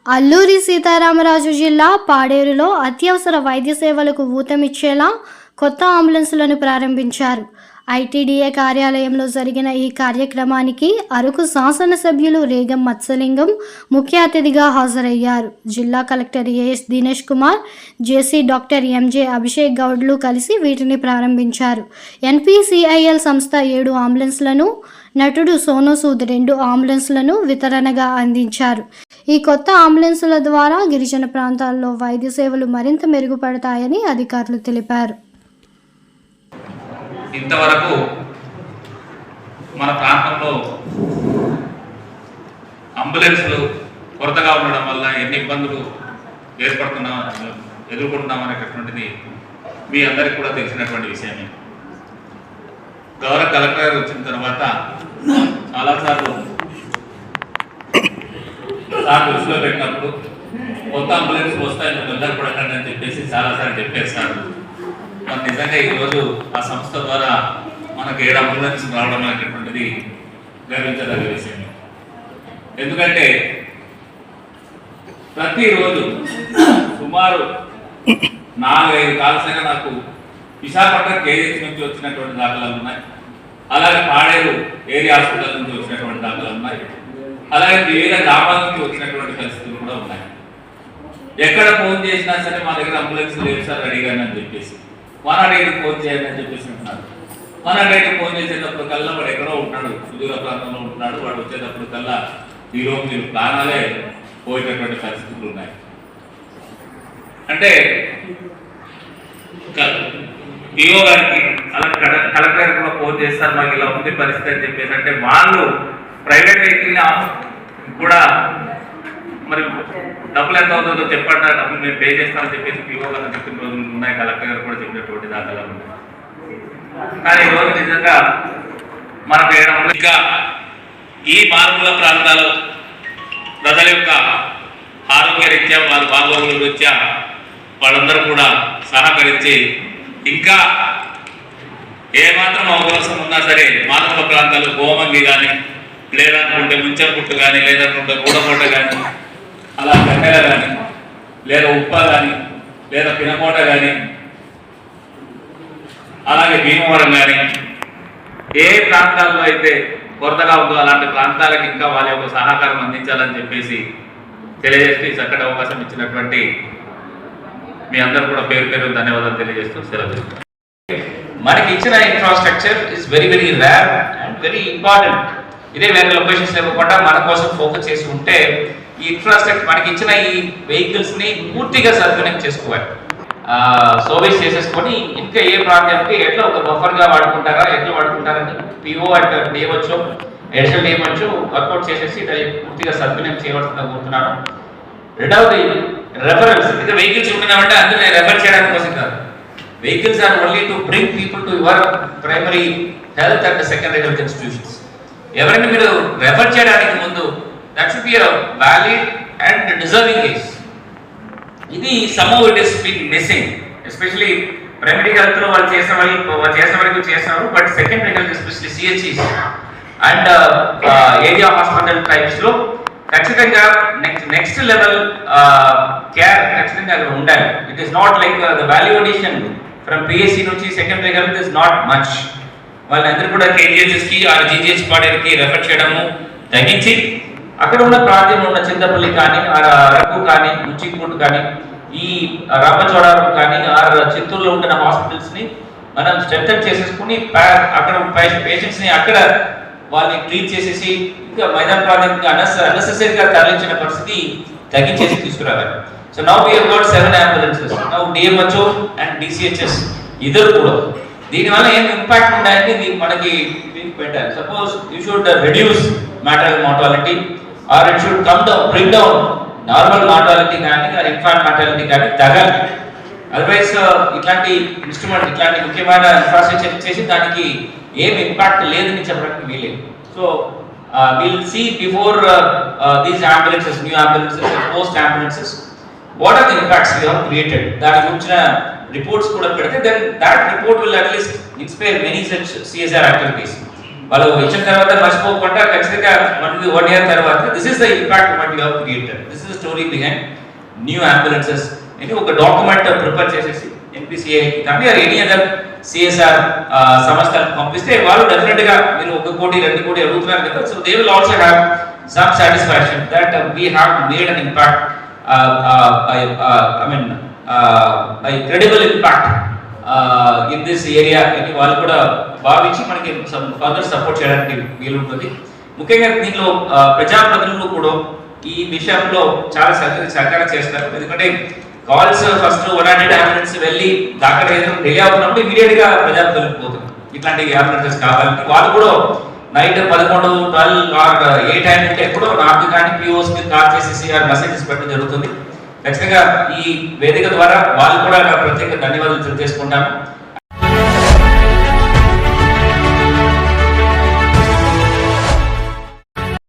అల్లూరి సీతారామరాజు జిల్లా పాడేరులో అత్యవసర వైద్య సేవలకు ఊతమిచ్చేలా కొత్త అంబులెన్సులను ప్రారంభించారు. ఐటీడీఏ కార్యాలయంలో జరిగిన ఈ కార్యక్రమానికి అరకు శాసనసభ్యులు రేగం మత్స్యలింగం ముఖ్య అతిథిగా హాజరయ్యారు. జిల్లా కలెక్టర్ ఏఎస్ దినేష్ కుమార్, జేసీ డాక్టర్ ఎంజే అభిషేక్ గౌడ్లు కలిసి వీటిని ప్రారంభించారు. ఎన్పీసీఐఎల్ సంస్థ 7 అంబులెన్స్లను, నటుడు సోనూ సూద్ 2 అంబులెన్స్లను వితరణగా అందించారు. ఈ కొత్త అంబులెన్సుల ద్వారా గిరిజన ప్రాంతాల్లో వైద్య సేవలు మరింత మెరుగుపడతాయని అధికారులు తెలిపారు. ఇంతవరకు మన ప్రాంతంలో అంబులెన్సులు కొరతగా ఉండడం వల్ల ఎన్ని ఇబ్బందులు ఎదుర్కొంటున్నామనేటటువంటిది మీ అందరికీ కూడా తెలిసినటువంటి విషయమే. గౌరవ కలెక్టర్ వచ్చిన తర్వాత చాలాసార్లు దృష్టిలో పెట్టినప్పుడు కొత్త అంబులెన్స్ వస్తాయని తొందరపడకండి అని చెప్పేసి చాలాసార్లు చెప్పేస్తారు. మరి నిజంగా ఈరోజు ఆ సంస్థ ద్వారా మనకు 7 అంబులెన్స్ రావడం అనేటటువంటిది గర్వించదగ్గ విషయం. ఎందుకంటే ప్రతిరోజు సుమారు 4-5 కాల్స్ అయినా నాకు విశాఖపట్నం కేజీహెచ్ నుంచి వచ్చినటువంటి దాఖలాలు ఉన్నాయి. అలాగే పాడేరు ఏరియా హాస్పిటల్ నుంచి వచ్చినటువంటి దాఖలాలు ఉన్నాయి. అలాగే వివిధ గ్రామాల నుంచి వచ్చినటువంటి పరిస్థితులు కూడా ఉన్నాయి. ఎక్కడ ఫోన్ చేసినా సరే మా దగ్గర అంబులెన్స్ లేదు సార్ రెడీగానే అని చెప్పేసి 108కి ఫోన్ చేయాలని అని చెప్పేసి అంటున్నారు. 108కి ఫోన్ చేసేటప్పుడు కల్లా వాడు ఎక్కడో ఉంటాడు, సుదూర ప్రాంతంలో ఉంటున్నాడు. వాడు వచ్చేటప్పుడు కల్లా ఈరోజు మీరు ప్రాణాలే పోయేటటువంటి పరిస్థితులు ఉన్నాయి. అంటే డిఓ గారికి అలాగే కలెక్టర్ కూడా ఫోన్ చేస్తారు, మాకు ఇలా ఉంది పరిస్థితి అని చెప్పేసి. అంటే వాళ్ళు ప్రైవేట్ వెహికల్ని కూడా మరి డబ్బులు ఎంత అవుతుందో చెప్పండి, డబ్బులు మేము పే చేస్తామని చెప్పేసి పిఓ గారు చెప్పిన రోజులు ఉన్నాయి. కలెక్టర్ గారు కూడా చెప్పినటువంటి దాఖలాలు ఉన్నాయి. కానీ ఈరోజు నిజంగా మనకు ఇంకా ఈ మారుమూల ప్రాంతాలు ప్రజల యొక్క ఆరోగ్య రీత్యా వారి బాగోగుల రీత్యా వాళ్ళందరూ కూడా సహకరించి ఇంకా ఏమాత్రం అవకాశం ఉన్నా సరే మారుమూల ప్రాంతాలు గోమంగి కానీ, లేదనుకుంటే ముంచంపుట్టు కానీ, లేదనుకుంటే గూడకోట కానీ, అలా కన్నెల కానీ, లేదా ఉప్ప కానీ, లేదా పినకోట కానీ, అలాగే భీమవరం కానీ, ఏ ప్రాంతాల్లో అయితే కొరతగా ఉందో అలాంటి ప్రాంతాలకు ఇంకా వాళ్ళ యొక్క సహకారం అందించాలని చెప్పేసి తెలియజేస్తూ ఈ చక్కటి అవకాశం ఇచ్చినటువంటి మీ అందరూ కూడా పేరు పేరు ధన్యవాదాలు తెలియజేస్తూ సెలవు. మనకి ఇచ్చిన infrastructure is very very rare and very important. ఇదే వేరే లొకేషన్స్ ఇవ్వకుండా మన కోసం ఫోకస్ చేసి ఉంటే ఈ ఇన్ఫ్రాస్ట్రక్చర్ మనకి ఇచ్చిన ఈ వెహికల్స్ ని పూర్తిగా సద్వినియోగం చేసుకోవాలి, సర్వీస్ చేసేసుకొని ఇంకా ఏ ప్రాంతానికి ఎట్లా ఒక బఫర్ గా వాడుకుంటారా, ఎట్లా వాడుకుంటారని పిఓ అంటే చేయవచ్చు, ఎడిషనల్ చేయవచ్చు, వర్కౌట్ చేసేసి పూర్తిగా సద్వినియోగం చేయవలసిందిగా కోరుతున్నాను. రెండవది రెఫరెన్స్. ఇంకా వెహికల్స్ ఉంటున్నామంటే అందులో రెఫర్ చేయడానికి కోసం కాదు. Vehicles are only to bring people to your primary health and secondary health institutions. ఎవరైనా మీరు రెఫర్ చేయడానికి ముందు that should be valid and deserving case. ఇది some it is been missing, especially primary health లో వాళ్ళు చేసిన వరకు చేస్తున్నారు. బట్ సెకండరీ హెల్త్ ఎస్పెషల్లీ సిహెచ్ఈస్ అండ్ ఏరియా హాస్పిటల్ టైప్స్ లో ఖచ్చితంగా నెక్స్ట్ లెవెల్ కేర్ ఖచ్చితంగా అక్కడ ఉండాలి. It is not like the value addition from PSC నుంచి secondary health is not much. వాళ్ళందరూ కూడా కేజీహెచ్ఎస్ కి ఆ జీజీహెచ్ పాడేరుకి రెఫర్ చేయడము తగ్గించి అక్కడ ఉన్న ప్రాంతంలో ఉన్న చింతపల్లి కానీ, అరకు కానీ, ముంచిపూట్ కానీ, ఈ రామచోడవరం కానీ, చిత్తూరులో ఉంటున్న హాస్పిటల్స్ ని మనం స్ట్రెంథన్ చేసేసుకుని అక్కడ పేషెంట్స్ ని అక్కడ వాళ్ళని ట్రీట్ చేసేసి ఇంకా మైదాన ప్రాంతానికి అన్నెసెసరీగా తరలించిన పరిస్థితి తగ్గించేసి తీసుకురావాలి. So now we have got 7 ambulances. Now DMHO and DCHS ఇద్దరు కూడా దీనివల్ల ఏం ఇంపాక్ట్ ఉన్నాయని మనకి పెట్టాలి. Suppose you should reduce maternal mortality or it should come down, bring down normal mortality కానీ ఆర్ ఇన్ఫాంట్ మార్టాలిటీ కానీ తగ్గాలి. అదర్వైజ్ ఇట్లాంటి ఇన్స్ట్రుమెంట్, ఇట్లాంటి ముఖ్యమైన ఇన్ఫ్రాస్ట్రక్చర్ చేసి దానికి ఏం ఇంపాక్ట్ లేదని చెప్పడానికి వీలేదు. So will see before these ambulances, new ambulances and post ambulances what are the impacts we have created. దాని గురించిన రిపోర్ట్స్ కూడా పెడితే then that report will at least inspire many such CSR activities. వాళ్ళు ఇచ్చిన తర్వాత మర్చిపోకుండా ఖచ్చితంగా మనకి 1 year తర్వాత this is the impact what you have created, this is the story behind new ambulances అని ఒక డాక్యుమెంట్ ప్రిపేర్ చేసేసి NPCI కానీ ఎనీ అదర్ CSR సంస్థలకు పంపిస్తే వాళ్ళు డెఫినెట్ గా మీరు 1 కోటి 2 కోటి అడుగుతున్నారు కదా, so they will also have some satisfaction that we have made an impact, I mean credible impact in this area అని వాళ్ళు కూడా భావించి మనకి ఫర్దర్ సపోర్ట్ చేయడానికి వీలు ఉంటుంది. ముఖ్యంగా దీనిలో ప్రజాప్రతినిధులు కూడా ఈ విషయంలో చాలా సహకారం చేస్తారు. ఎందుకంటే కాల్స్ ఫస్ట్ 100 అంబులెన్స్ వెళ్ళి అక్కడ ఏదైనా డిలే అవుతున్నప్పుడు ఇమీడియట్ గా ప్రజాప్రతినిధులకు పోతుంది ఇట్లాంటి అంబులెన్సెస్ కావాలంటే వాళ్ళు కూడా నైట్ 11, 12 ఏ టైం ఉంటే ఎప్పుడో నాకు కానీ POs కి కాల్ చేసేసి మెసేజెస్ పెట్టడం జరుగుతుంది. ఖచ్చితంగా ఈ వేదిక ద్వారా వాళ్ళు కూడా ప్రత్యేక ధన్యవాదాలు తెలియజేసుకుంటాను.